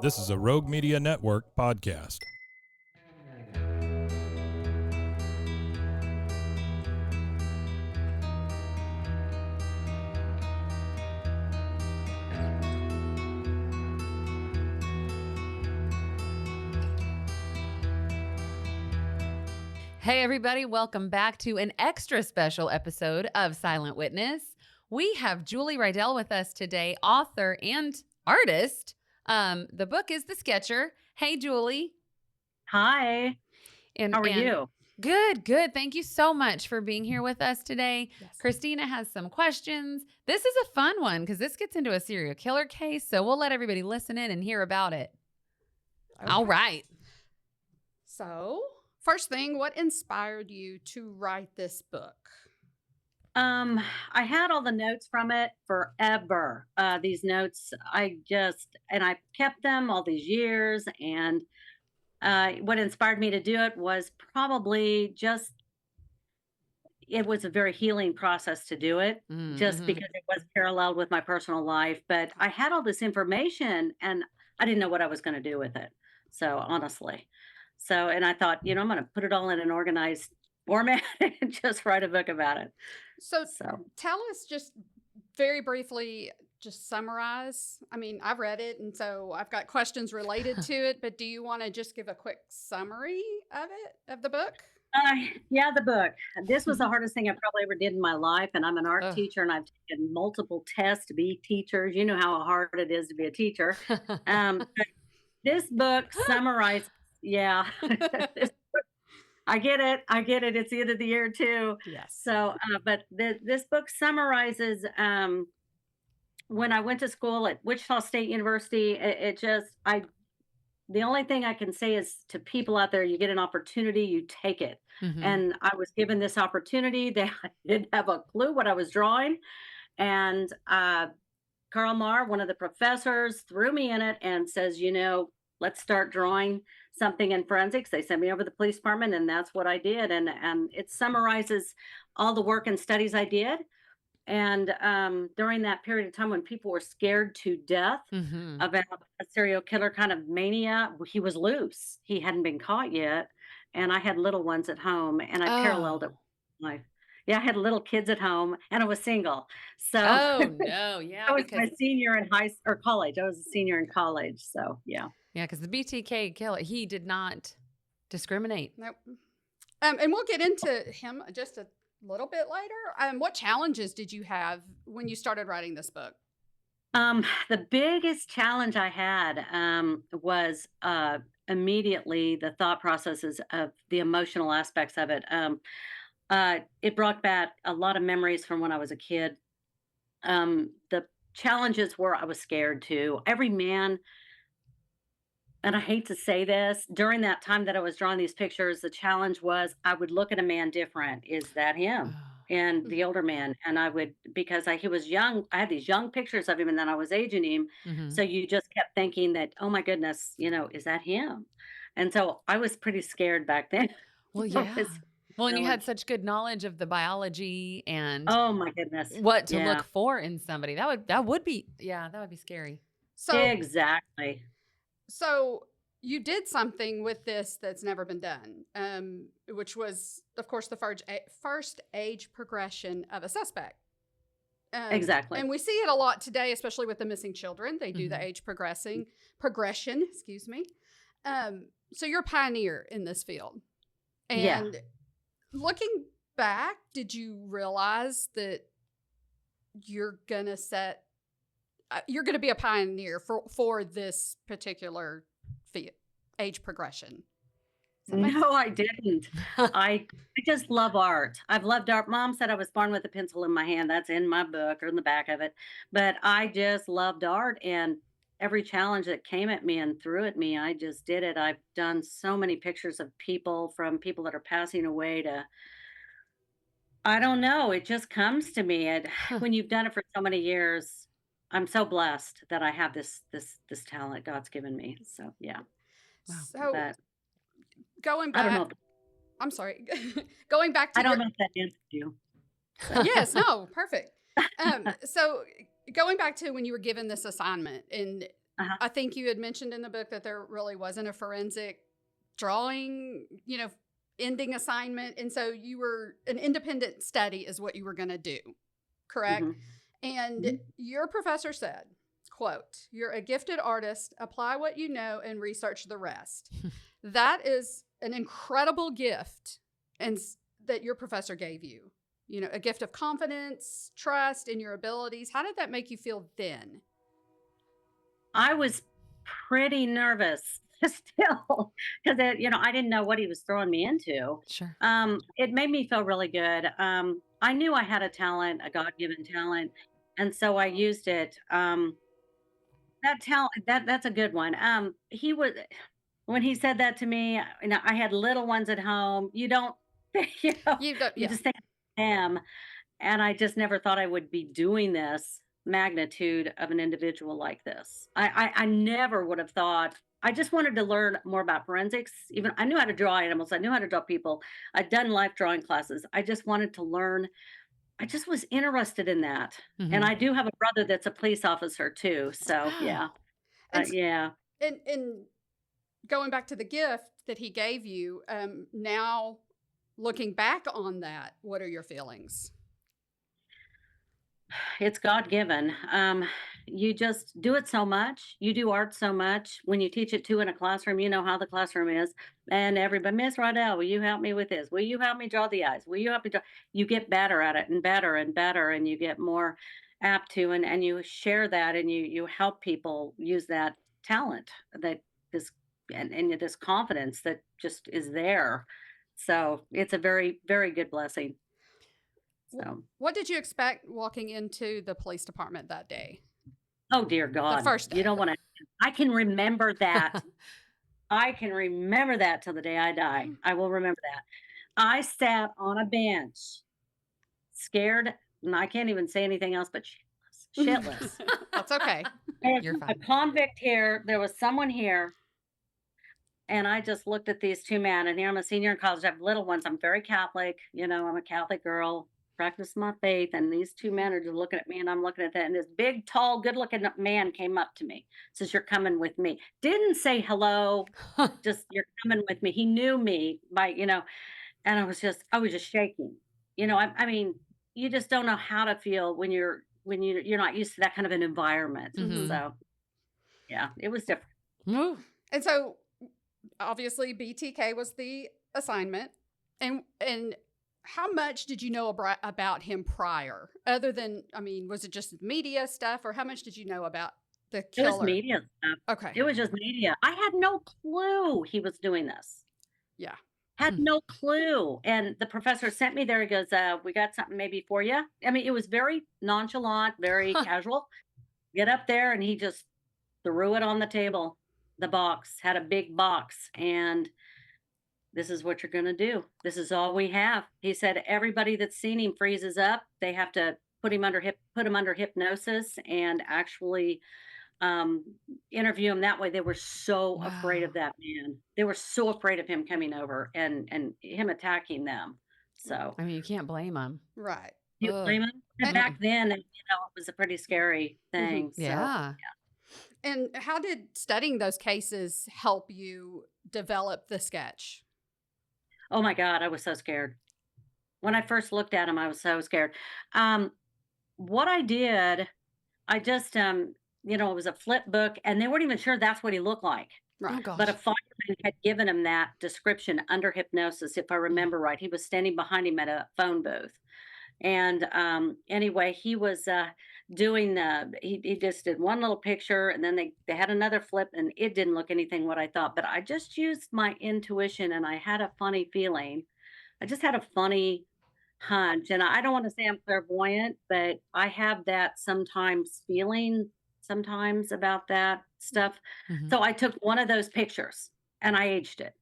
This is a Rogue Media Network podcast. Hey everybody, welcome back to an extra special episode of Silent Witness. We have Julie Riedel with us today, author and artist. The book is The Sketcher. Hey Julie. Hi. How are you? Good. Thank you so much for being here with us today. Yes. Christina has some questions. This is a fun one because this gets into a serial killer case, so we'll let everybody listen in and hear about it. Okay. All right. So, first thing, what inspired you to write this book? I had all the notes from it forever. These notes, I kept them all these years. And what inspired me to do it was probably it was a very healing process to do it, just because it was paralleled with my personal life. But I had all this information and I didn't know what I was going to do with it. So honestly. And I thought, I'm going to put it all in an organized format and just write a book about it. So tell us just very briefly, just summarize. I mean, I've read it, and so I've got questions related to it, but do you want to just give a quick summary of the book? Yeah, the book. This was the hardest thing I probably ever did in my life, and I'm an art teacher, and I've taken multiple tests to be teachers. You know how hard it is to be a teacher. This book summarizes, yeah. I get it. It's the end of the year too. Yes. So, but this book summarizes when I went to school at Wichita State University. The only thing I can say is to people out there: you get an opportunity, you take it. And I was given this opportunity that I didn't have a clue what I was drawing, and Karl Marr, one of the professors, threw me in it and says, let's start drawing something in forensics. They sent me over to the police department, and that's what I did. And it summarizes all the work and studies I did. And during that period of time when people were scared to death about a serial killer kind of mania, he was loose. He hadn't been caught yet. And I had little ones at home, and I paralleled it with life. Yeah, I had little kids at home, and I was single. So no, yeah. I was my senior in college. I was a senior in college. So yeah. Yeah, because the BTK killer, he did not discriminate. Nope. And we'll get into him just a little bit later. What challenges did you have when you started writing this book? The biggest challenge I had was immediately the thought processes of the emotional aspects of it. It brought back a lot of memories from when I was a kid. The challenges were I was scared too. Every man, and I hate to say this, during that time that I was drawing these pictures, the challenge was I would look at a man different. Is that him? And the older man. And I would, because he was young, I had these young pictures of him, and then I was aging him. So you just kept thinking that, oh my goodness, is that him? And so I was pretty scared back then. Well, yeah. Well, and you had such good knowledge of the biology and oh my goodness, what to look for in somebody. That would be scary. So exactly. So you did something with this that's never been done, which was, of course, the first age progression of a suspect. Exactly. And we see it a lot today, especially with the missing children. They do the age progression, excuse me. So you're a pioneer in this field. And looking back, did you realize that you're going to be a pioneer for this particular age progression? No, I didn't. I just love art. I've loved art. Mom said I was born with a pencil in my hand. That's in my book or in the back of it. But I just loved art, and every challenge that came at me and threw at me, I just did it. I've done so many pictures of people, from people that are passing away to, I don't know. It just comes to me. When you've done it for so many years, I'm so blessed that I have this talent God's given me. So yeah. Wow. So going I don't know. back, I'm sorry. Going back to I don't know if that answers you. Yes, no, perfect. So going back to when you were given this assignment, and I think you had mentioned in the book that there really wasn't a forensic drawing, ending assignment. And so you were an independent study is what you were going to do, correct? And your professor said, quote, "You're a gifted artist. Apply what you know and research the rest." That is an incredible gift and that your professor gave you. A gift of confidence, trust in your abilities. How did that make you feel then? I was pretty nervous still because I didn't know what he was throwing me into. Sure. It made me feel really good. I knew I had a talent, a God-given talent, and so I used it. That talent, that's a good one. He was when he said that to me. I had little ones at home. You don't, you know, You go, you yeah. just think I am, and I just never thought I would be doing this magnitude of an individual like this. I never would have thought. I just wanted to learn more about forensics. Even I knew how to draw animals. I knew how to draw people. I'd done life drawing classes. I just wanted to learn. I just was interested in that. And I do have a brother that's a police officer too. So yeah, And, yeah. and going back to the gift that he gave you, now looking back on that, what are your feelings? It's God given. You just do it so much. You do art so much. When you teach it too in a classroom, you know how the classroom is. And everybody, Miss Riedel, will you help me with this? Will you help me draw the eyes? Will you help me draw? You get better at it and better and better, and you get more apt to, and you share that, and you help people use that talent that this and this confidence that just is there. So it's a very, very good blessing. So. What did you expect walking into the police department that day? Oh, dear God. first day. You don't want to. I can remember that. I can remember that till the day I die. I will remember that. I sat on a bench, scared, and I can't even say anything else but shitless. That's okay. There's You're a fine. convict here. There was someone here. And I just looked at these two men. And here I'm a senior in college. I have little ones. I'm very Catholic. I'm a Catholic girl. Practice my faith, and these two men are just looking at me, and I'm looking at that, and this big, tall, good-looking man came up to me, says, "You're coming with me." Didn't say hello, just, "You're coming with me." He knew me and I was just shaking. I mean, you just don't know how to feel when you're not used to that kind of an environment. Mhm. So, yeah, it was different. Woo. And so obviously BTK was the assignment. And how much did you know about him prior? Other than, was it just media stuff, or how much did you know about the killer? It was media stuff. Okay. It was just media. I had no clue he was doing this. Yeah. Had no clue. And the professor sent me there. He goes, "We got something maybe for you." I mean, it was very nonchalant, very casual. Get up there, and he just threw it on the table. The box had a big box, and "This is what you're going to do. This is all we have." He said, "Everybody that's seen him freezes up. They have to put him under hypnosis and actually interview him that way." They were so afraid of that man. They were so afraid of him coming over and him attacking them. So You can't blame them. Right. you Ugh. blame him? And back then, it was a pretty scary thing. So, Yeah. And how did studying those cases help you develop the sketch? oh my God, I was so scared. When I first looked at him, I was so scared. What I did, I just, it was a flip book, and they weren't even sure that's what he looked like. Oh Right. gosh. But a fireman had given him that description under hypnosis, if I remember right. He was standing behind him at a phone booth. And anyway, he was doing he just did one little picture, and then they had another flip, and it didn't look anything what I thought. But I just used my intuition, and I had a funny feeling. I just had a funny hunch. And I don't want to say I'm clairvoyant, but I have that feeling sometimes about that stuff. Mhm. So I took one of those pictures and I aged it.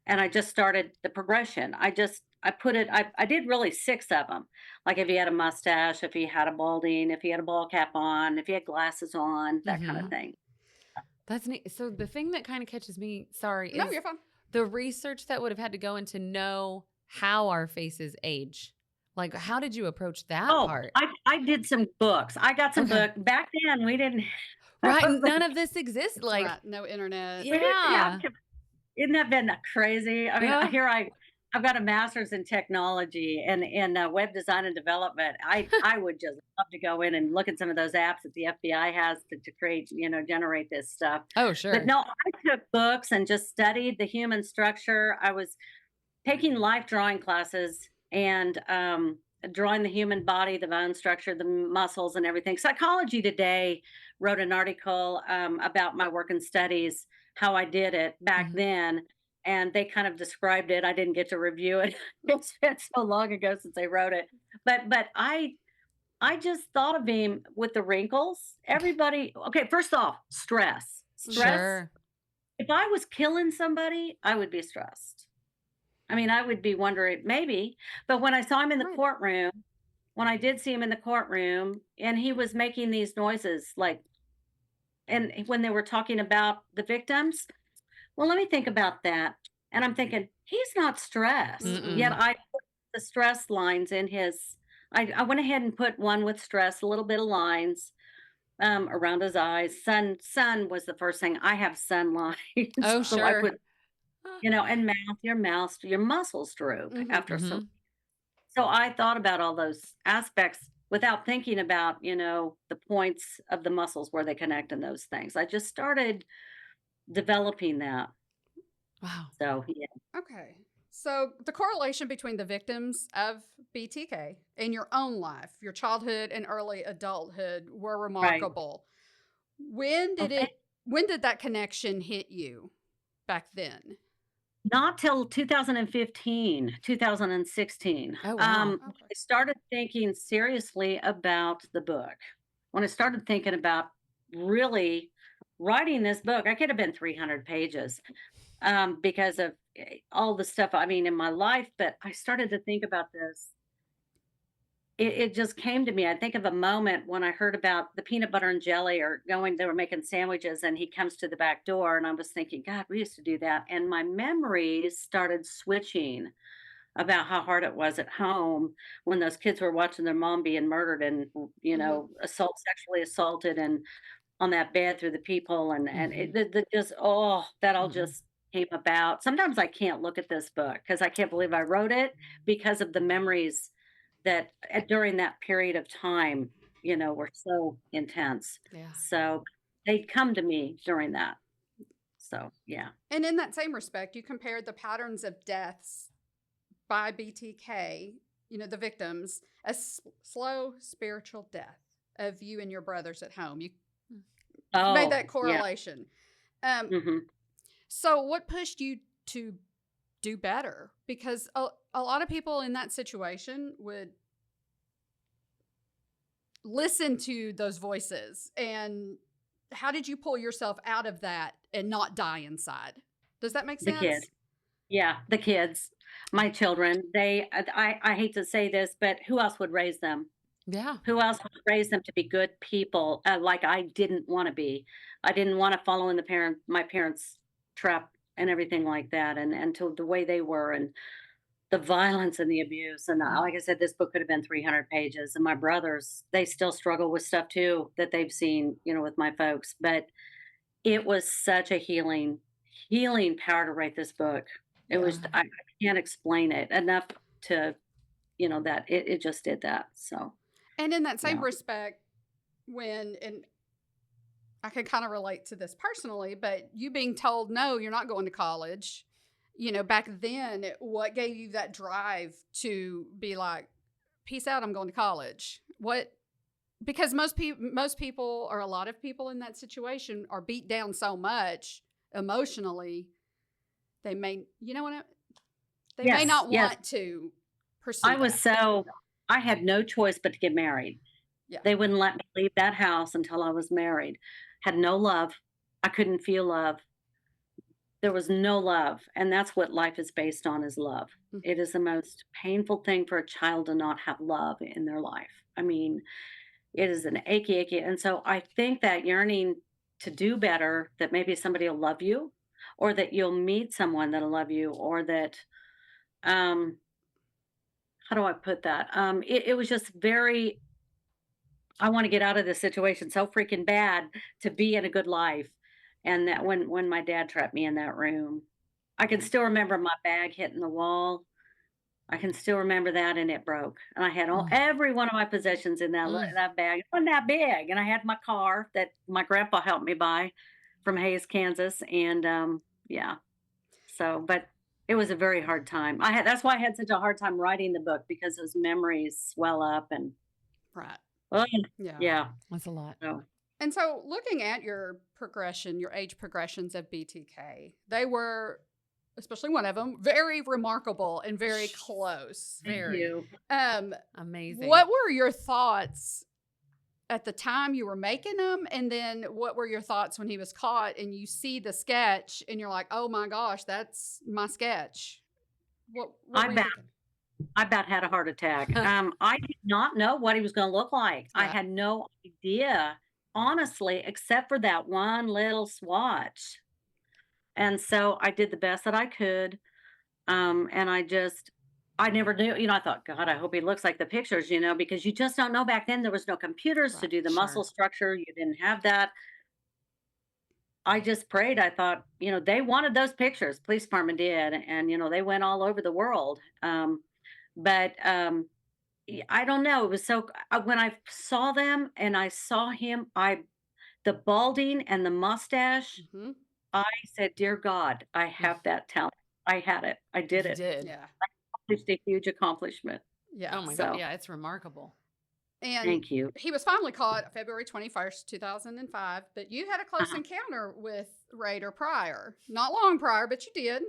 And I just started the progression. I did really 6 of them. Like if he had a mustache, if he had a balding, if he had a ball cap on, if he had glasses on, that kind of thing. That's neat. So the thing that kind of catches me, sorry, No, is you're fine. the research that would have had to go into know how our faces age. Like, how did you approach that Oh, part? I did some books. I got some Okay. book. Back then we didn't Right. None of this exists. Like, right. No internet. We didn't have yeah. Isn't that been crazy? I mean, Yeah. I've got a master's in technology and in web design and development. I would just love to go in and look at some of those apps that the FBI has to create, generate this stuff. Oh, sure. But no, I took books and just studied the human structure. I was taking life drawing classes and drawing the human body, the bone structure, the muscles, and everything. Psychology Today wrote an article about my work and studies, how I did it back Mhm. then. And they kind of described it. I didn't get to review it. It's been so long ago since they wrote it. But I just thought of him with the wrinkles. Everybody, okay, first off, stress. Stress. Sure. If I was killing somebody, I would be stressed. I mean, I would be wondering maybe, but when I saw him in the Right. courtroom, when I did see him in the courtroom and he was making these noises like, and when they were talking about the victims, well, let me think about that. And I'm thinking, he's not stressed. Yet Mm-mm. I put the stress lines in his, I went ahead and put one with stress, a little bit of lines around his eyes. Sun was the first thing. I have sun lines. Oh, So I sure. put, and your muscles droop Mhm. after so. Mhm. So I thought about all those aspects without thinking about, the points of the muscles where they connect and those things. I just started developing that. Wow. So yeah, Okay. So the correlation between the victims of BTK in your own life, your childhood and early adulthood were right. remarkable. When did Okay. when did that connection hit you back then? Not till 2015, 2016. Oh, wow. Okay. I started thinking seriously about the book. When I started thinking about really writing this book, I could have been 300 pages because of all the stuff, I mean, in my life. But I started to think about this. It just came to me. I think of a moment when I heard about the peanut butter and jelly or they were making sandwiches and he comes to the back door. And I was thinking, God, we used to do that. And my memories started switching about how hard it was at home when those kids were watching their mom being murdered and, Mhm. sexually assaulted and on that bed through the people. And Mhm. that all Mhm. just came about. Sometimes I can't look at this book because I can't believe I wrote it because of the memories that during that period of time, were so intense. Yeah. So they come to me during that. So yeah. And in that same respect, you compared the patterns of deaths by BTK, the victims, as slow spiritual death of you and your brothers at home. You made Oh that yeah. correlation. Um, Hmm. so, what pushed you to do better? Because a lot of people in that situation would listen to those voices. And how did you pull yourself out of that and not die inside? Does that make The kid. sense? Yeah, the kids, my children. I hate to say this, but who else would raise them? Yeah. Who else would raise them to be good people, like I didn't wanna be? I didn't wanna follow in my parents' trap and everything like that, and to the way they were, and the violence and the abuse, and, like I said, this book could have been 300 pages, and my brothers, they still struggle with stuff too that they've seen, with my folks, but it was such a healing power to write this book. It Yeah. was I can't explain it enough to, that it just did that, so, And in that same yeah. respect, and I can kind of relate to this personally, but you being told, no, you're not going to college, back then, what gave you that drive to be like, peace out, I'm going to college? Because most people, or a lot of people in that situation, are beat down so much emotionally, they may, they may Yes, not yes. want to pursue I was that. so I had no choice but to get married. Yeah. They wouldn't let me leave that house until I was married. Had no love. I couldn't feel love. There was no love, and that's what life is based on is love. Mhm. It is the most painful thing for a child to not have love in their life. I mean, it is an achy, and so I think that yearning to do better, that maybe somebody will love you, or that you'll meet someone that'll love you, or that, um, how do I put that? It was just very I want to get out of this situation so freaking bad to be in a good life. And that when my dad trapped me in that room, I can still remember my bag hitting the wall. I can still remember that, and it broke. And I had Mm. every one of my possessions in that bag. It wasn't that big, and I had my car that my grandpa helped me buy from Hayes, Kansas, and yeah. So, but it was a very hard time. That's why I had such a hard time writing the book because those memories swell up and Right. oh, Yeah. yeah. That's a lot. So And so, looking at your progression, your age progressions of BTK, they were, especially one of them, very remarkable and very close. thank Very. you. Amazing. What were your thoughts at the time you were making them? And then what were your thoughts when he was caught and you see the sketch and you're like, oh my gosh, that's my sketch? What I were you bet. thinking? I about had a heart attack. I did not know what he was going to look like. I Yeah. had no idea, honestly, except for that one little swatch. And so I did the best that I could. And I never knew, I thought, God, I hope he looks like the pictures, because you just don't know. Back then, there was no computers to Right. do the Sure. muscle structure. You didn't have that. I just prayed. I thought, they wanted those pictures. Police department did. And, they went all over the world. But I don't know. It was so when I saw them and I saw him, the balding and the mustache, Mm-hmm. I said, "Dear God, I have that talent. I had it. I did You it. did. Yeah. It's a huge accomplishment." Yeah. Oh my So God. Yeah, it's remarkable. And thank you. he was finally caught February 21st, 2005. But you had a close Uh-huh. encounter with Raider prior. Not long prior, but you did.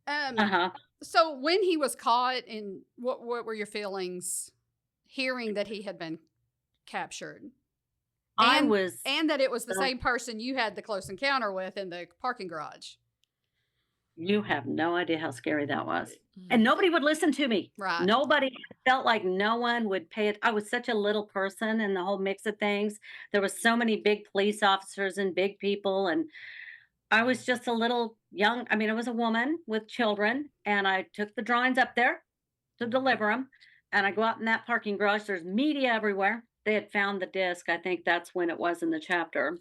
Uh-huh. So when he was caught, and what were your feelings hearing that he had been captured? I And was and that it was the so same person you had the close encounter with in the parking garage. you have no idea how scary that was. Mm. And nobody would listen to me. Right. Nobody felt like no one would pay it. I was such a little person in the whole mix of things. There was so many big police officers and big people, and I was just a little young. I mean, I was a woman with children, and I took the drawings up there to deliver them. And I go out in that parking garage. There's media everywhere. They had found the disc. I think that's when it was in the chapter.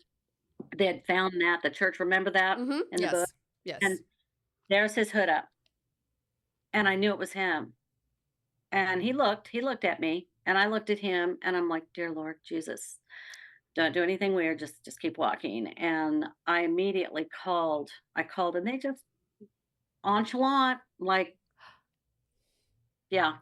They had found that. The church, remember that Mm-hmm. in the book? Yes. And there's his hood up. And I knew it was him. And he looked at me, and I looked at him, and I'm like, "Dear Lord Jesus, don't do anything weird. Just keep walking." And I immediately called. I called, and they just nonchalant, like, yeah.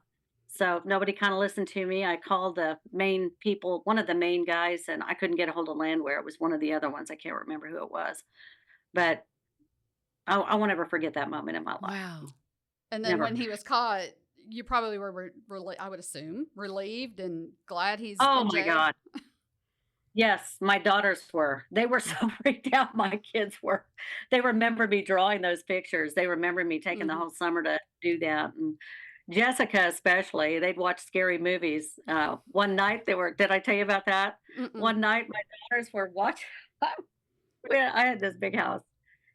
So nobody kind of listened to me. I called the main people, one of the main guys, and I couldn't get a hold of Landwehr. It was one of the other ones. I can't remember who it was, but I won't ever forget that moment in my life. Wow. And then Never. when he was caught, you probably were, I would assume, relieved and glad he's Oh in my jail. God. Yes, my daughters were. They were so freaked out. My kids were. They remember me drawing those pictures. They remember me taking the Mhm. whole summer to do that. And Jessica, especially, they'd watch scary movies. One night did I tell you about that? Mm-mm. One night my daughters were watching, I had this big house,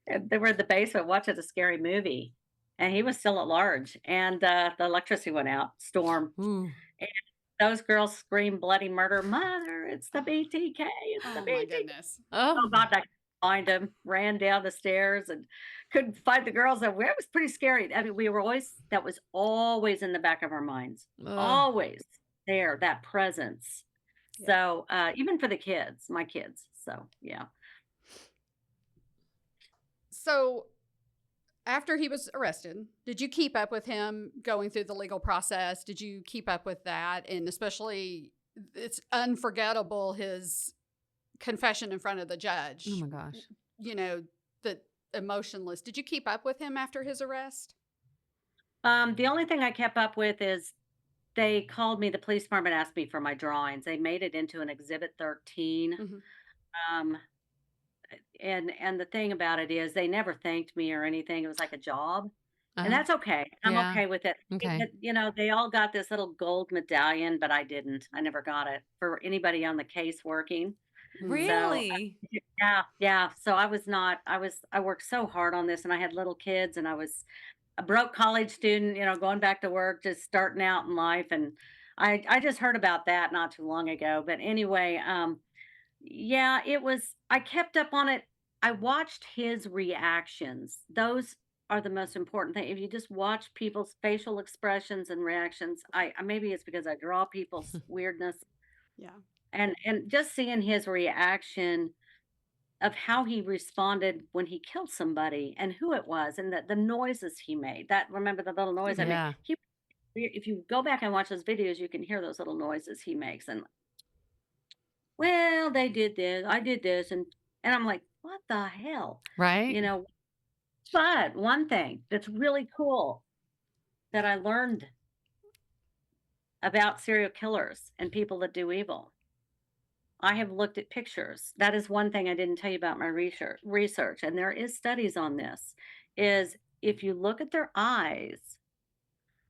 and they were in the basement watching a scary movie. And he was still at large. And the electricity went out, storm. Ooh. Those girls screamed bloody murder, "Mother, it's the BTK, it's the Oh my BTK." goodness. Oh Oh. God, I couldn't find him, ran down the stairs and couldn't find the girls. And it was pretty scary. I mean, that was always in the back of our minds, Ugh. always there, that presence. Yeah. So even for the kids, my kids. So yeah. So after he was arrested, did you keep up with him going through the legal process? Did you keep up with that? And especially, it's unforgettable, his confession in front of the judge. Oh my gosh. You know, the emotionless. Did you keep up with him after his arrest? The only thing I kept up with is they called me. The police department asked me for my drawings. They made it into an Exhibit 13. Mhm. Um, and the thing about it is they never thanked me or anything. It was like a job. Uh-huh. And that's okay. I'm Yeah. okay with it. Okay. They all got this little gold medallion, but I didn't. I never got it for anybody on the case working. Really? Yeah. So I worked so hard on this, and I had little kids, and I was a broke college student, going back to work, just starting out in life. And I just heard about that not too long ago. But anyway, yeah, I kept up on it. I watched his reactions. Those are the most important thing. If you just watch people's facial expressions and reactions, maybe it's because I draw people's weirdness Yeah. and just seeing his reaction of how he responded when he killed somebody and who it was and the noises he made. That remember the little noise I made? Yeah. If you go back and watch those videos, you can hear those little noises he makes. And well, they did this, I did this, and I'm like, what the hell? Right? You know, but one thing that's really cool that I learned about serial killers and people that do evil. I have looked at pictures. That is one thing I didn't tell you about my research, and there is studies on this, is if you look at their eyes,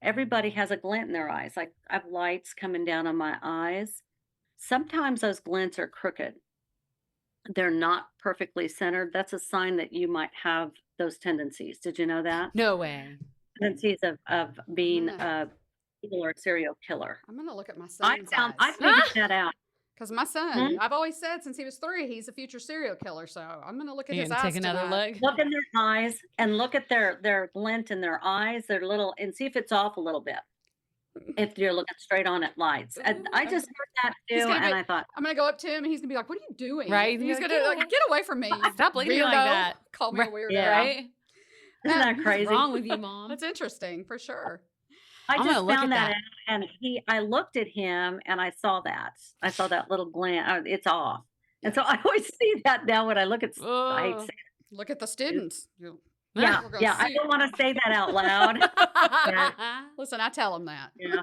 everybody has a glint in their eyes. Like I have lights coming down on my eyes. Sometimes those glints are crooked. They're not perfectly centered. That's a sign that you might have those tendencies. Did you know that? No way. Tendencies of being gonna- a evil or a serial killer. I'm gonna look at my I son's found I eyes. figured that out. Because my son, I've always said since he was 3, he's a future serial killer. So I'm gonna look at You his gonna eyes take another tonight. look? Look in their eyes and look at their glint in their eyes, their little, and see if it's off a little bit. If you're looking straight on at lights. And I just heard that He's too, gonna and be- I thought, I'm gonna go up to him and he's gonna be like, "What are you doing?" Right? He's You're gonna like, like, "Get away from me! Stop looking at me like Weirdo." that. Call me a Right. weirdo. Yeah. Right? isn't that What's crazy? wrong with you, Mom? That's interesting for sure. I I'm gonna just look found at that that. out, and I looked at him and I saw that. I saw that little glint. It's off. And so I always see that now when I look at, I hate Oh. saying, Look at the students. You- yeah, We're gonna yeah. I see. don't want to say that out loud. Listen, I tell him that. Yeah,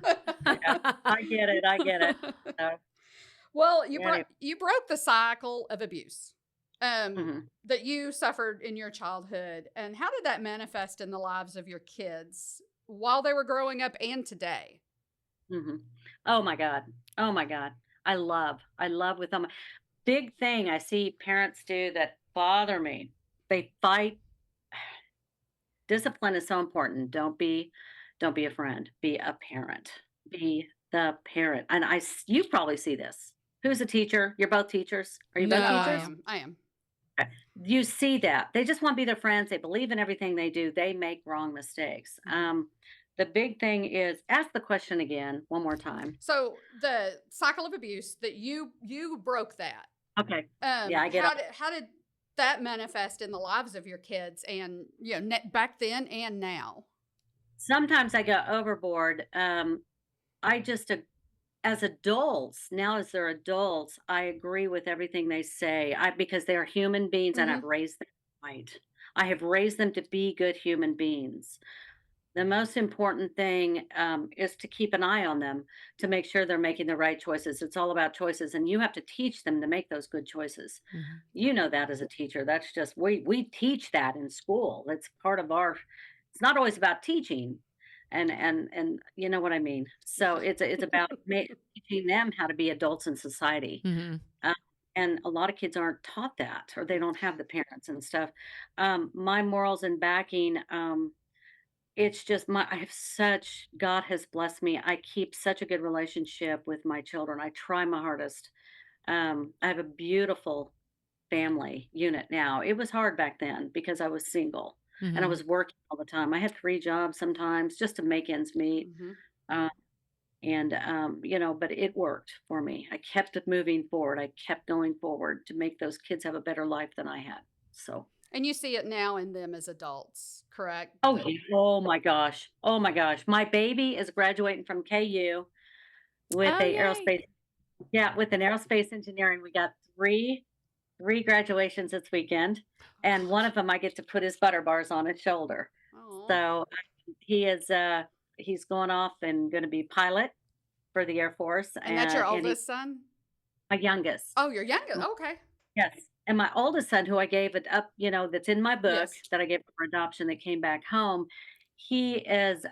I get it. I get it. So, Well, Anyway. you broke the cycle of abuse mhm. that you suffered in your childhood, and how did that manifest in the lives of your kids while they were growing up and today? Oh my God. Oh my God. I love with them. Big thing I see parents do that bother me. They fight. Discipline is so important. Don't be a friend. Be a parent. Be the parent. And you probably see this. Who's a teacher? You're both teachers. Are you both No, I teachers? am. I am. You see that. They just want to be their friends. They believe in everything they do. They make wrong mistakes. The big thing is ask the question again one more time. So the cycle of abuse that you broke that. Okay. Yeah, I get how did that manifest in the lives of your kids and back then and now? Sometimes I go overboard. I just as adults, now as they're adults, I agree with everything they say. Because they are human beings and I've raised them right. I have raised them to be good human beings. The most important thing is to keep an eye on them to make sure they're making the right choices. It's all about choices, and you have to teach them to make those good choices. You know that as a teacher. That's just we teach that in school. It's part of our. It's not always about teaching, and you know what I mean. So it's about teaching them how to be adults in society. And a lot of kids aren't taught that, or they don't have the parents and stuff. My morals and backing. It's just I have God has blessed me. I keep such a good relationship with my children. I try my hardest. I have a beautiful family unit now. It was hard back then because I was single and I was working all the time. I had 3 jobs sometimes just to make ends meet. But it worked for me. I kept it moving forward. I kept going forward to make those kids have a better life than I had. So And you see it now in them as adults, correct? Oh, yeah. Oh my gosh. Oh my gosh. My baby is graduating from KU with Oh, a yay. aerospace. Yeah, with an aerospace engineering. We got three graduations this weekend, and one of them I get to put his butter bars on his shoulder. Oh. So he's going off and going to be pilot for the Air Force. And that's your and he's oldest son? my youngest. Oh, your youngest. Okay. Yes. And my oldest son, who I gave it up, that's in my book Yes. that I gave for adoption that came back home, he's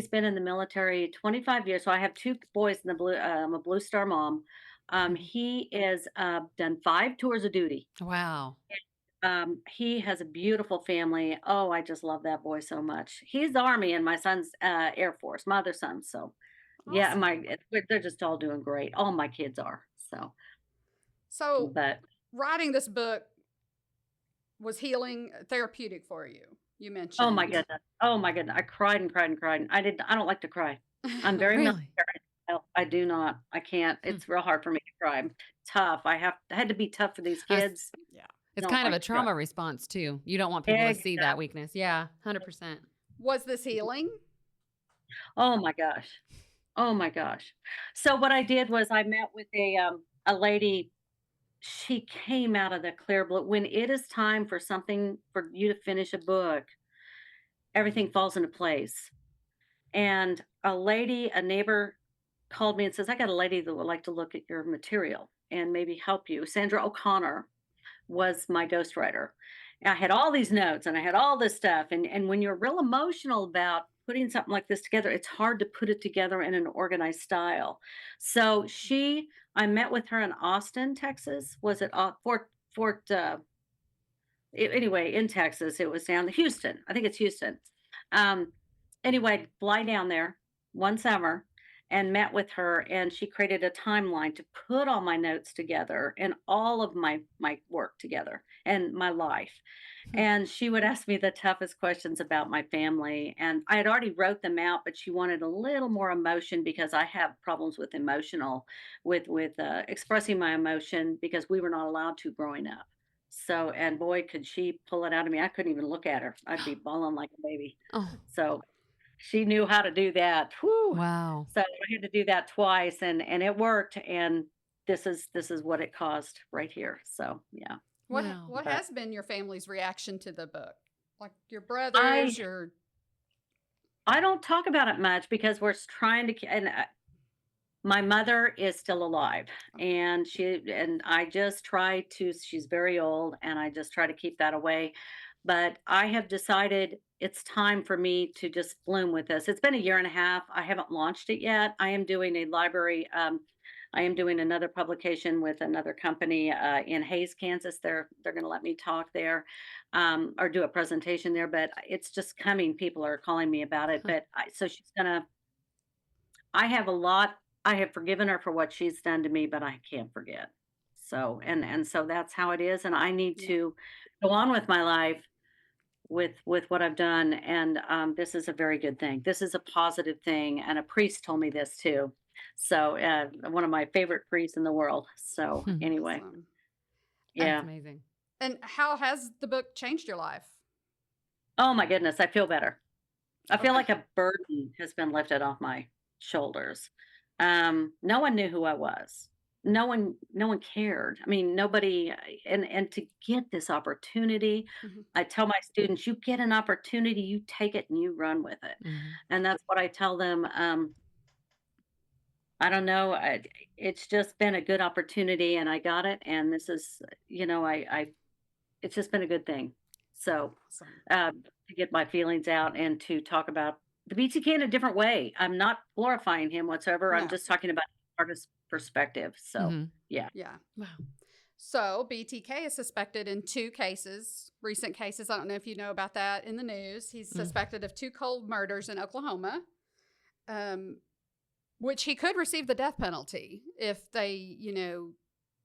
been in the military 25 years. So I have 2 boys in the blue. I'm a Blue Star mom. He is done 5 tours of duty. Wow. He has a beautiful family. Oh, I just love that boy so much. He's Army and my son's Air Force, my other son. So Yeah, Awesome. they're just all doing great. All my kids are. So But writing this book was healing, therapeutic for you. You oh my mentioned. goodness. Oh my goodness. I cried and cried and cried. I don't like to cry. I'm very Really? I do not. I can't. Hmm. It's real hard for me to cry. I'm tough. I had to be tough for these I was- kids. Yeah. It's Don't kind of like a to cry. trauma response too. You don't want people to see that Exactly. weakness. Yeah, 100%. Was this healing? Oh my gosh. Oh my gosh. So what I did was I met with a lady. She came out of the clear blue. When it is time for something for you to finish a book, everything falls into place. And a neighbor called me and says, I got a lady that would like to look at your material and maybe help you. Sandra O'Connor was my ghostwriter. I had all these notes and I had all this stuff. And when you're real emotional about putting something like this together, it's hard to put it together in an organized style. So I met with her in Austin, Texas. Was it Fort anyway, in Texas? It was down Houston. I think it's Houston. Um, anyway, I'd fly down there one summer and met with her, and she created a timeline to put all my notes together and all of my work together and my life. And she would ask me the toughest questions about my family, and I had already wrote them out, but she wanted a little more emotion because I have problems with expressing my emotion because we were not allowed to growing up. So, and boy, could she pull it out of me. I couldn't even look at her. I'd be bawling like a baby. Oh, So she knew how to do that. Whew. wow. So I had to do that twice and it worked. And this is what it caused right here. So yeah. Wow. What But has been your family's reaction to the book? Like your I brothers, your I don't talk about it much because we're trying to and my mother is still alive and I just try to she's very old and I just try to keep that away. But I have decided it's time for me to just bloom with this. It's been a year and a half. I haven't launched it yet. I am doing another publication with another company in Hayes, Kansas. They're going to let me talk there or do a presentation there. But it's just coming. People are calling me about it. Huh. But so she's gonna I have a lot I have forgiven her for what she's done to me, but I can't forget. So, and so that's how it is, and I need yeah. to go on with my life with what I've done, and, this is a very good thing. This is a positive thing, and a priest told me this too. So, one of my favorite priests in the world. So, Hmm. anyway, Awesome. That's yeah. amazing. And how has the book changed your life? Oh my goodness, I feel better. I feel Okay. like a burden has been lifted off my shoulders. No one knew who I was. No one cared. I mean, nobody and to get this opportunity, Mhm. I tell my students, you get an opportunity, you take it and you run with it. Mhm. And that's what I tell them. I don't know. It's just been a good opportunity and I got it. And this is, it's just been a good thing. So, Awesome. to get my feelings out and to talk about the BTK in a different way. I'm not glorifying him whatsoever. I'm No. just talking about artist perspective. So, Mhm. yeah. Yeah. Wow. So BTK is suspected in two cases, recent cases. I don't know if you know about that in the news. He's Mm. suspected of two cold murders in Oklahoma, which he could receive the death penalty if they,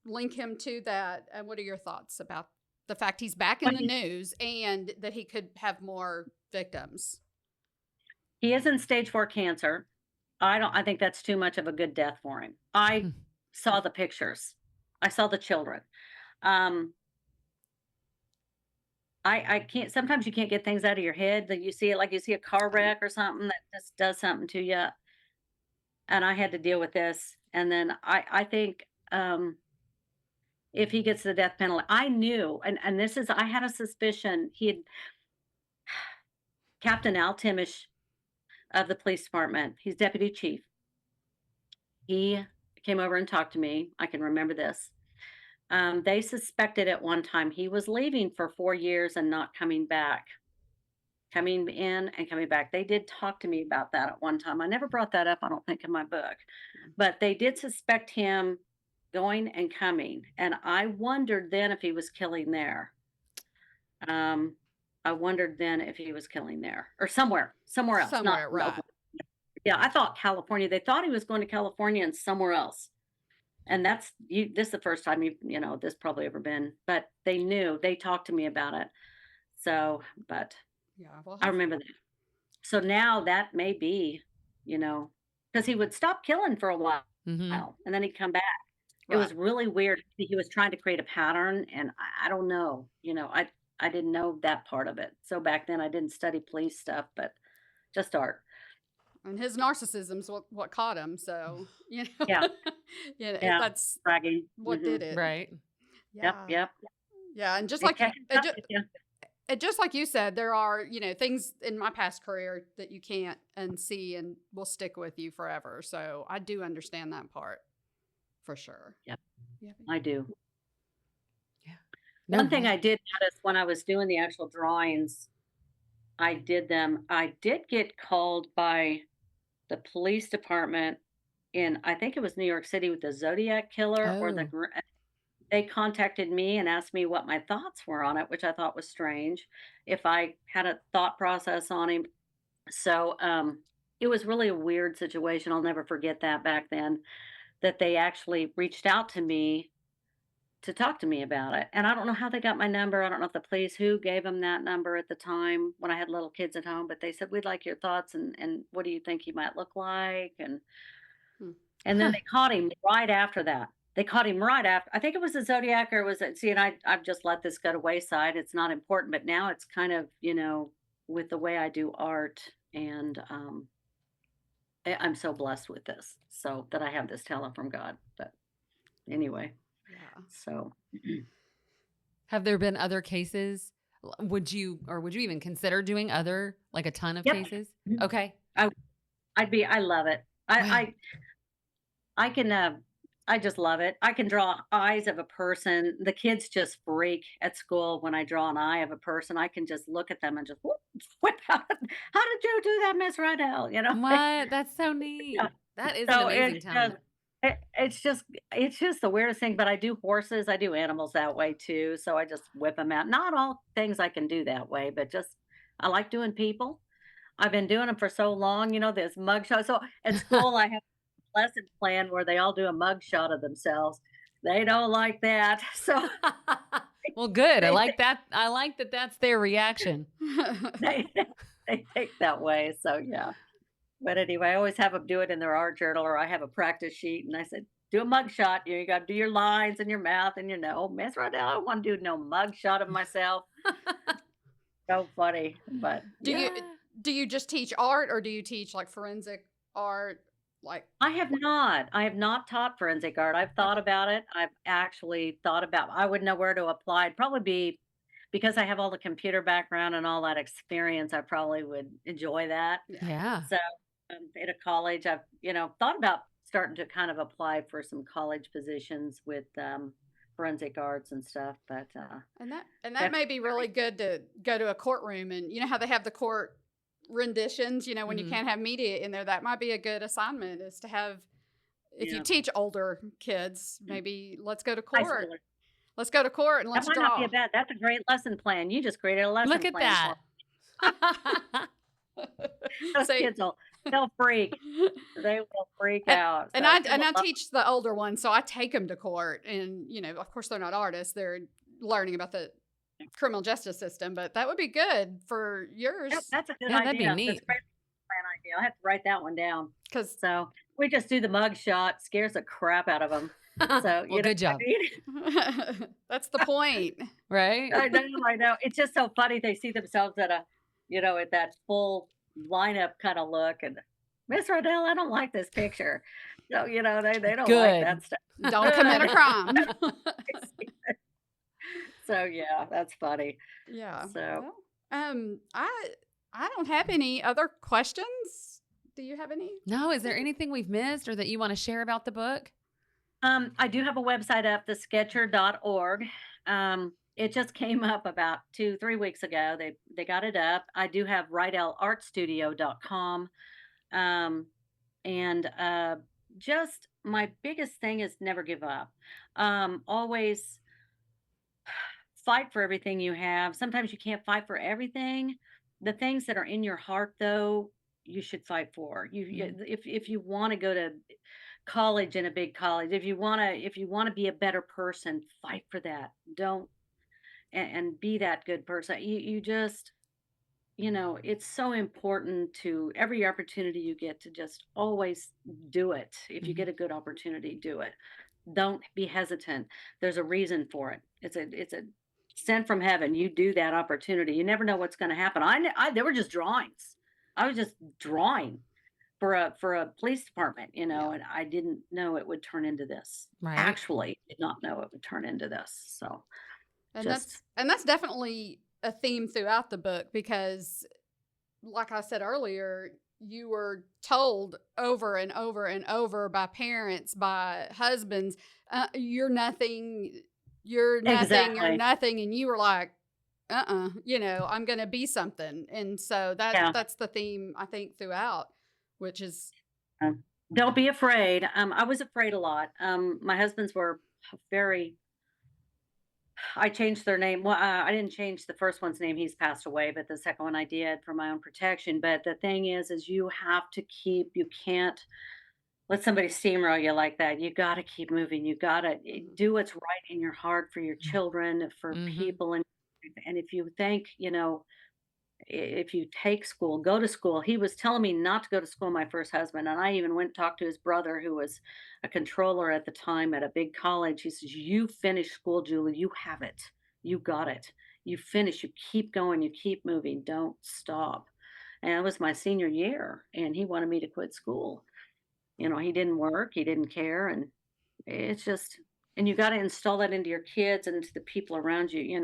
link him to that. What are your thoughts about the fact he's back in Well, the news and that he could have more victims? he is in stage 4 cancer. I think that's too much of a good death for him. I Hmm. saw the pictures. I saw the children. Um, I can't sometimes you can't get things out of your head that you see it like you see a car wreck or something that just does something to you. And I had to deal with this. And then I think if he gets the death penalty, I knew, and this is I had a suspicion he had Captain Al Timish of the police department. He's deputy chief. He came over and talked to me. I can remember this. They suspected at one time he was leaving for 4 years and not coming back, coming in and coming back. They did talk to me about that at one time. I never brought that up, I don't think, in my book, but they did suspect him going and coming. And I wondered then if he was killing there. I wondered then if he was killing there or somewhere else, not Somewhere, in right. Oklahoma. Yeah, I thought California. They thought he was going to California and somewhere else. And that's you this is the first time this probably ever been, but they knew. They talked to me about it. So, but Yeah. Well, I remember that. So now that may be, because he would stop killing for a while Hmm. and then he'd come back. It right. was really weird. He was trying to create a pattern, and I don't know. I didn't know that part of it. So back then I didn't study police stuff, but just art. And his narcissism's what caught him. So, Yeah, yeah, that's bragging. what did it. Right. Yep, Yeah. yep. Yeah. And just It like, catches up with you. and just like you said, there are, things in my past career that you can't unsee and will stick with you forever. So I do understand that part for sure. Yep. Yeah. I do. No, One thing yeah. I did notice when I was doing the actual drawings, I did them. I did get called by the police department in, I think it was New York City, with the Zodiac killer Oh. they contacted me and asked me what my thoughts were on it, which I thought was strange, if I had a thought process on him. So, it was really a weird situation. I'll never forget that back then, that they actually reached out to me to talk to me about it. And I don't know how they got my number. I don't know if the police who gave them that number at the time when I had little kids at home, but they said, "We'd like your thoughts and what do you think he might look like?" Hmm. And then Huh. they caught him right after that. They caught him right after. I think it was the Zodiac, or was it? See, and I've just let this go to wayside. It's not important, but now it's kind of, with the way I do art, and I'm so blessed with this, so that I have this talent from God. But anyway, Yeah. so Have there been other cases? Would you even consider doing like a ton of yep. cases? Okay. I love it. Wow. I can, I just love it. I can draw eyes of a person. The kids just freak at school when I draw an eye of a person. I can just look at them and just whip out. How did you do that, Miss Riedel? What? That's so neat. Yeah. That is an So amazing it's just, talent. it's just the weirdest thing. But I do horses. I do animals that way too. So I just whip them out. Not all things I can do that way, but just I like doing people. I've been doing them for so long. There's mug shots. So at school, I have a lesson plan where they all do a mug shot of themselves. They don't like that. So Well, good. I they like that. I like that that's their reaction. they they take that way. So yeah. But anyway, I always have them do it in their art journal, or I have a practice sheet, and I said, "Do a mug shot. You got to do your lines and your mouth and Miss Rodell, I don't want to do no mug shot of myself." So funny, but do yeah. you do you just teach art, or do you teach like forensic art? Like, I have not. I have not taught forensic art. I've thought about it. I've actually thought about. I would know where to apply. It'd probably be because I have all the computer background and all that experience. I probably would enjoy that. yeah. Yeah. So, at a college, I've thought about starting to kind of apply for some college positions with forensic arts and stuff. But And that that's may be really good to go to a courtroom, and you know how they have the court renditions, when you Mhm. can't have media in there. That might be a good assignment, is to have, if you yeah, teach older kids, maybe let's go to high court. schooler. Let's go to court and That let's might not be a draw. bad. That's a great lesson plan. You just created a lesson Look at plan for that. those See, kids. They'll freak. They will freak out. and So I they and will I love teach the older ones, so I take them to court, and of course they're not artists; they're learning about the criminal justice system. But that would be good for Yep, yours, that's a good Yeah, that'd be idea. That's neat. a great plan idea. I'll have to write that one down. because So we just do the mug shot, scares the crap out of them. So Well, good what I job. mean? that's the point. Right? I know. It's just so funny. They see themselves at at that full lineup kind of look, and Miss Rodell, I don't like this picture. So they don't like that Good. stuff. Don't commit a crime. So yeah, that's funny. Yeah. So Well, I don't have any other questions. Do you have any? No, is there anything we've missed or that you want to share about the book? I do have a website up, thesketcher.org. It just came up about 2-3 weeks ago. They got it up. I do have riedelartstudio.com. And just my biggest thing is never give up. Always fight for everything you have. Sometimes you can't fight for everything. The things that are in your heart, though, you should fight for. If you want to go to college in a big college, if you want to be a better person, fight for that. Don't and be that good person. You just it's so important to every opportunity you get to just always do it. If you Mhm. get a good opportunity, do it. Don't be hesitant. There's a reason for it. It's a sent from heaven. You do that opportunity. You never know what's going to happen. They were just drawings. I was just drawing for a police department, Yeah. and I didn't know it would turn into this. Right. Actually, did not know it would turn into this. So And just that's definitely a theme throughout the book because like I said earlier, you were told over and over and over by parents, by husbands, you're nothing, you're nothing, you're exactly. nothing. And you were like, I'm going to be something. And so Yeah. that's the theme, I think, throughout, which is, Um, don't be afraid. I was afraid a lot. My husbands were very I changed their name. Well, I didn't change the first one's name. He's passed away, but the second one I did for my own protection. But the thing is you have to you can't let somebody steamroll you like that. You got to keep moving. You got to Mhm. do what's right in your heart for your children, for Mhm. people. And if you think, if you take school, go to school. He was telling me not to go to school, my first husband. And I even went and talked to his brother, who was a controller at the time at a big college. He says, "You finish school, Julie. You have it. You got it. You finish. You keep going. You keep moving. Don't stop." And it was my senior year, and he wanted me to quit school. He didn't work, he didn't care. And it's just, and you got to install that into your kids and to the people around you.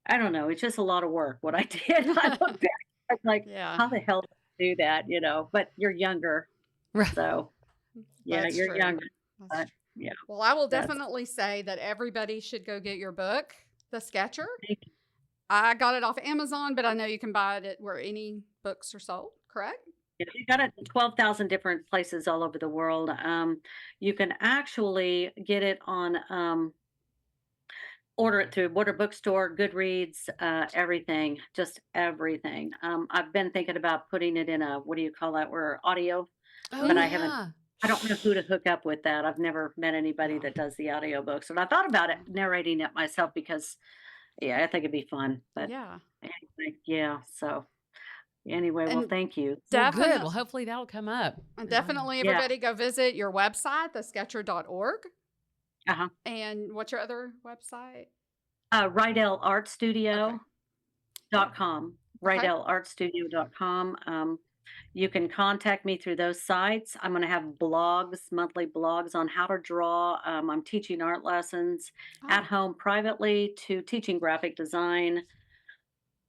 I don't know, it's just a lot of work what I did. I look back, I'm like, yeah, "How the hell did I do that?" But you're younger, Right. so yeah, that's you're true. younger, That's but true. yeah, Well, I will that's definitely say that everybody should go get your book, The Sketcher. thank you. I got it off Amazon, but I know you can buy it at where any books are sold, correct? You got it in 12,000 different places all over the world. You can actually get it on, order it through Water Bookstore, Goodreads, everything, just everything. I've been thinking about putting it in a, what do you call that, where audio, Oh but Mhm. yeah. I don't know who to hook up with that. I've never met anybody Yeah. that does the audiobooks. And I thought about it, narrating it myself because, yeah, I think it'd be fun. But Yeah. anyway, yeah. So anyway, well, And thank you. Well, good. definitely, Well, hopefully that'll come up. Yeah. everybody go visit your website, thesketcher.org. Uh-huh. And what's your other website? RiedelArtStudio.com. Okay. RiedelArtStudio.com. You can contact me through those sites. I'm going to have blogs, monthly blogs on how to draw. I'm teaching art lessons at Oh, home privately to teaching graphic design.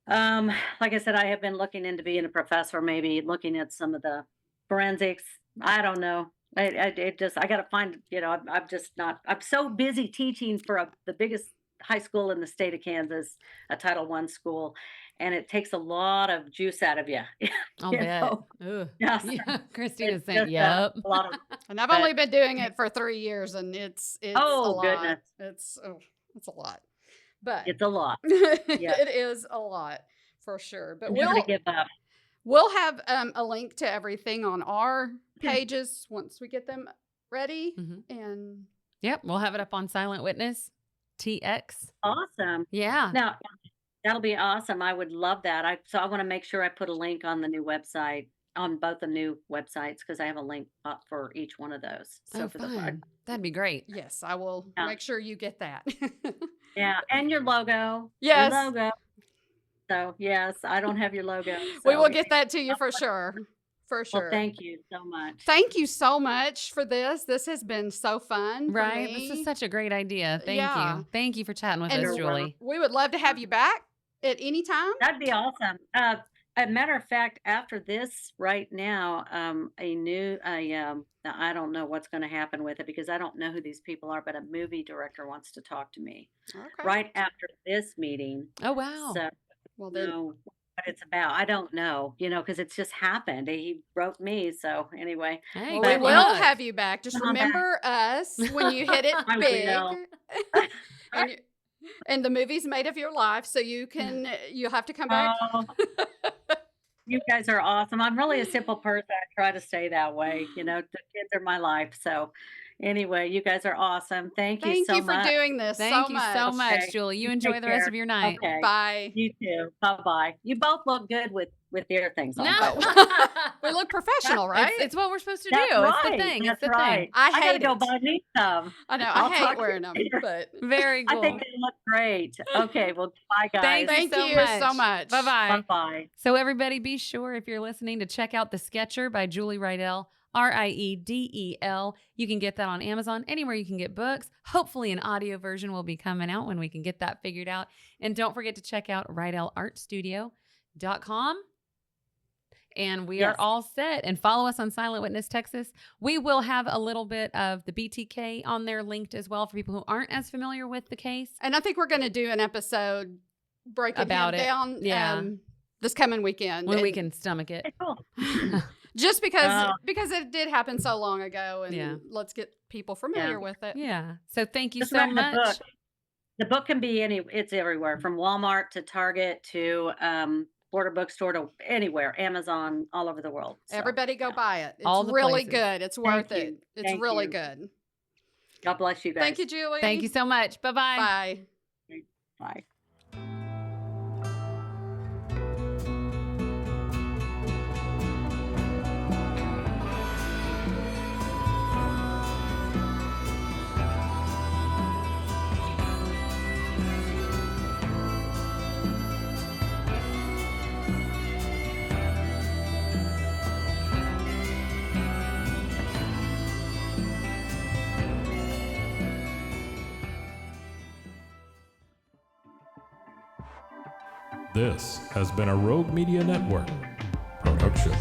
Like I said, I have been looking into being a professor, maybe looking at some of the forensics. I don't know. I got to find, I'm just not, I'm so busy teaching for the biggest high school in the state of Kansas, a Title I school, and it takes a lot of juice out of you. I'll you bet. know, Ugh. yes, Yeah. Christina's it's saying, just yep. a lot of, and I've but only been doing it for 3 years, and it's a oh lot. goodness, It's a lot, but it's a lot. Yeah, it is a lot for sure. But never to give up. we'll have a link to everything on our pages once we get them ready. Mhm. And Yep. We'll have it up on Silent Witness TX. Awesome. Yeah. Now, that'll be awesome. I would love that. I want to make sure I put a link on the new website, on both the new websites, because I have a link up for each one of those. So Oh, for the fun. That'd be great. yes, I will yeah, make sure you get that. yeah, and your logo, your Yes, logo. So yes, I don't have your logo. we So will get that to you for sure. For well, sure. thank you so much. Thank you so much for this. This has been so fun for Right. This is me. such a great idea. Thank Yeah. you. Thank you for chatting with And us, You're welcome. Julie. we would love to have you back at any time. That'd be awesome. A matter of fact, after this, right now, now I don't know what's going to happen with it because I don't know who these people are, but a movie director wants to talk to me Okay. right after this meeting. Oh, wow. So Well, then, know what it's about. I don't know, because it's just happened. He wrote me. So anyway, Hey, well, but we good will luck. have you back. Just come on back. remember us when you hit it I big. will. and, and the movie's made of your life, so you'll have to come back. Oh, You guys are awesome. I'm really a simple person. I try to stay that way. The kids are my life. So anyway, you guys are awesome. Thank you Thank so you for much. doing this Thank so you so much. much, Okay. Julie. You You enjoy take the rest care. of your night. Okay. Bye. You too. Bye-bye. You both look good with your things on. No. We look professional, right? It's what we're supposed to That's do. It's right. the thing. That's it's the right. thing. I gotta hate go it. buy me some. I know. I'll I talk hate to wearing you them, later. but Very cool. I think they look great. Okay, well, bye guys. Thank you Thank so you so much. Bye-bye. Bye-bye. So everybody be sure if you're listening to check out The Sketcher by Julie Riedel, Riedel. You can get that on Amazon, anywhere you can get books. Hopefully an audio version will be coming out when we can get that figured out. And don't forget to check out riedelartstudio.com. And we are Yes. all set. And follow us on Silent Witness Texas. We will have a little bit of the BTK on there linked as well for people who aren't as familiar with the case. and I think we're going to do an episode breaking About him it. down Yeah. this coming weekend. When we And can stomach it. Okay, cool. just because Oh. it did happen so long ago, and Yeah. let's get people familiar with it. Yeah. So thank you Just so remember much. the book. The book can be it's everywhere, from Walmart to Target to Florida bookstore to anywhere, Amazon, all over the world. So, Everybody go yeah. buy it. It's All the really places. good. It's worth it. you. It's Thank really you. good. God bless you guys. Thank you, Julie. Thank you so much. Bye-bye. Bye. Bye. This has been a Rogue Media Network production.